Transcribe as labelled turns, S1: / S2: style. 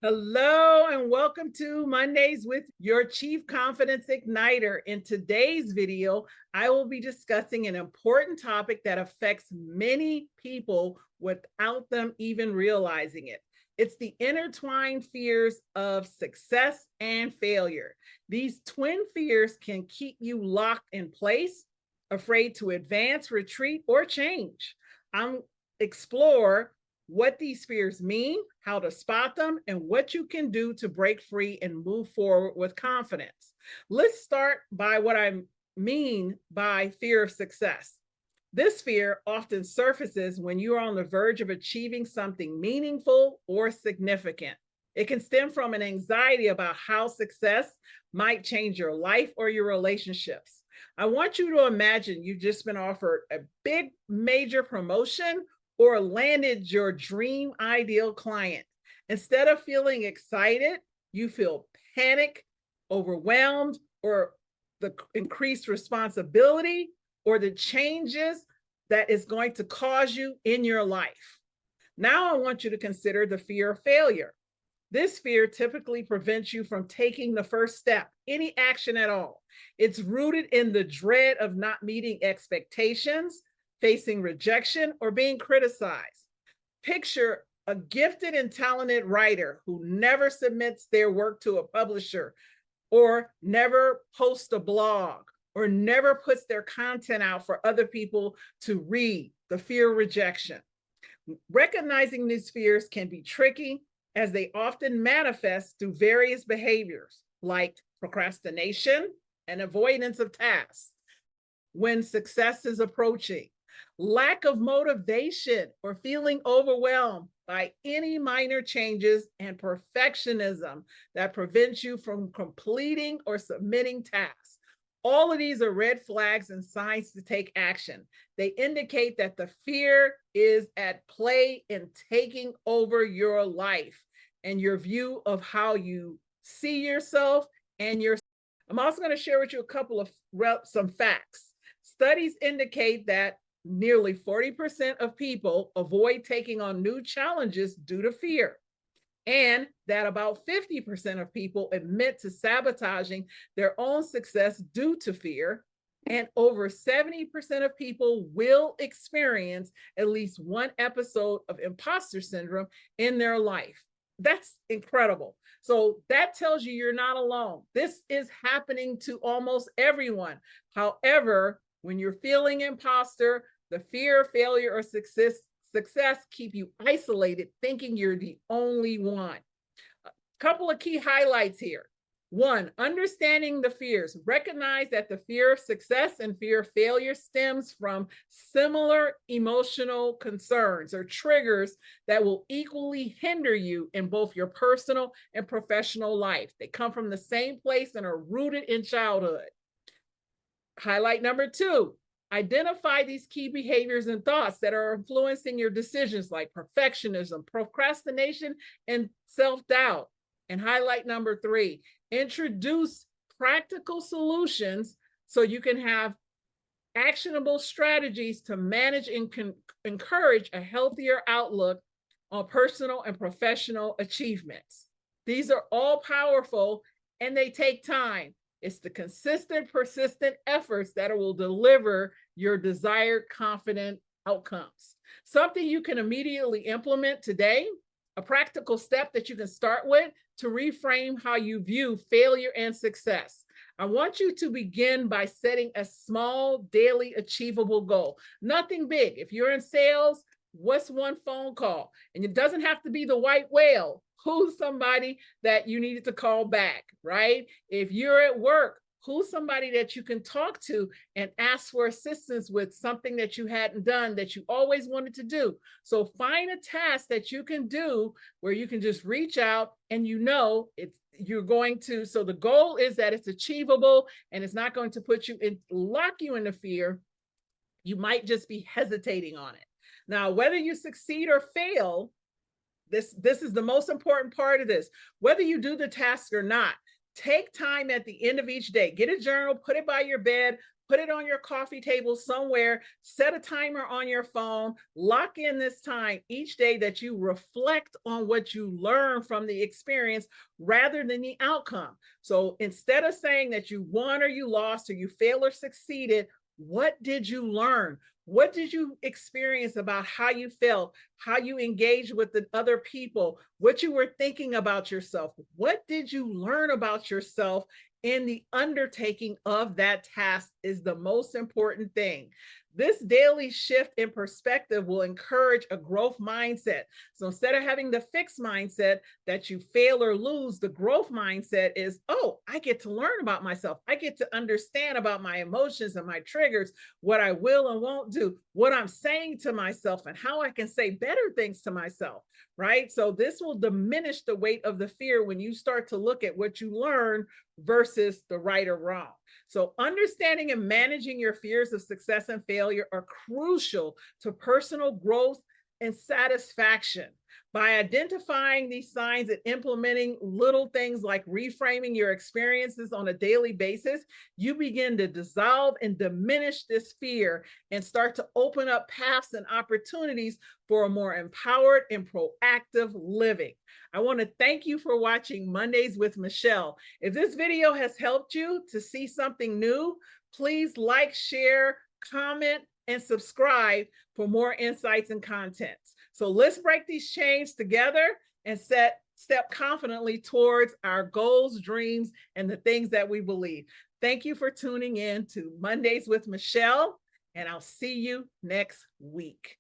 S1: Hello and welcome to Mondays with your Chief Confidence Igniter. In today's video, I will be discussing an important topic that affects many people without them even realizing it. It's the intertwined fears of success and failure. These twin fears can keep you locked in place, afraid to advance, retreat, or change. I'm explore what these fears mean, how to spot them, and what you can do to break free and move forward with confidence. Let's start by what I mean by fear of success. This fear often surfaces when you are on the verge of achieving something meaningful or significant. It can stem from an anxiety about how success might change your life or your relationships. I want you to imagine you've just been offered a big major promotion or landed your dream ideal client. Instead of feeling excited, you feel panic, overwhelmed, or the increased responsibility or the changes that is going to cause you in your life. Now I want you to consider the fear of failure. This fear typically prevents you from taking the first step, any action at all. It's rooted in the dread of not meeting expectations, facing rejection, or being criticized. Picture a gifted and talented writer who never submits their work to a publisher, or never posts a blog, or never puts their content out for other people to read. The fear of rejection. Recognizing these fears can be tricky, as they often manifest through various behaviors like procrastination and avoidance of tasks when success is approaching, lack of motivation or feeling overwhelmed by any minor changes, and perfectionism that prevents you from completing or submitting tasks. All of these are red flags and signs to take action. They indicate that the fear is at play in taking over your life and your view of how you see yourself and your. I'm also going to share with you a couple of some facts. Studies indicate that nearly 40% of people avoid taking on new challenges due to fear, and that about 50% of people admit to sabotaging their own success due to fear, and over 70% of people will experience at least one episode of imposter syndrome in their life. That's incredible. So that tells you you're not alone. This is happening to almost everyone. However, when you're feeling imposter, the fear of failure or success keep you isolated, thinking you're the only one. A couple of key highlights here. One, understanding the fears. Recognize that the fear of success and fear of failure stems from similar emotional concerns or triggers that will equally hinder you in both your personal and professional life. They come from the same place and are rooted in childhood. Highlight number two, identify these key behaviors and thoughts that are influencing your decisions, like perfectionism, procrastination, and self-doubt. And highlight number three, introduce practical solutions so you can have actionable strategies to manage and encourage a healthier outlook on personal and professional achievements. These are all powerful and they take time. It's the consistent, persistent efforts that will deliver your desired confident outcomes. Something you can immediately implement today, a practical step that you can start with to reframe how you view failure and success. I want you to begin by setting a small, daily, achievable goal. Nothing big. If you're in sales, what's one phone call? And it doesn't have to be the white whale. Who's somebody that you needed to call back, right? If you're at work, who's somebody that you can talk to and ask for assistance with something that you hadn't done that you always wanted to do? So find a task that you can do where you can just reach out and you're going to, so the goal is that it's achievable and it's not going to lock you into fear. You might just be hesitating on it. Now, whether you succeed or fail, this is the most important part of this. Whether you do the task or not, take time at the end of each day, get a journal, put it by your bed, Put it on your coffee table somewhere, set a timer on your phone, lock in this time each day that you reflect on what you learn from the experience rather than the outcome. So instead of saying that you won or you lost or you failed or succeeded, what did you learn? What did you experience about how you felt, how you engaged with the other people, what you were thinking about yourself? What did you learn about yourself in the undertaking of that task is the most important thing. This daily shift in perspective will encourage a growth mindset. So instead of having the fixed mindset that you fail or lose, the growth mindset is, oh, I get to learn about myself. I get to understand about my emotions and my triggers, what I will and won't do, what I'm saying to myself, and how I can say better things to myself, right? So this will diminish the weight of the fear when you start to look at what you learn versus the right or wrong. So understanding and managing your fears of success and failure are crucial to personal growth and satisfaction. By identifying these signs and implementing little things like reframing your experiences on a daily basis, you begin to dissolve and diminish this fear and start to open up paths and opportunities for a more empowered and proactive living. I want to thank you for watching Mondays with Meshell. If this video has helped you to see something new, please like, share, comment, and subscribe for more insights and contents. So let's break these chains together and step confidently towards our goals, dreams, and the things that we believe. Thank you for tuning in to Mondays with Meshell, and I'll see you next week.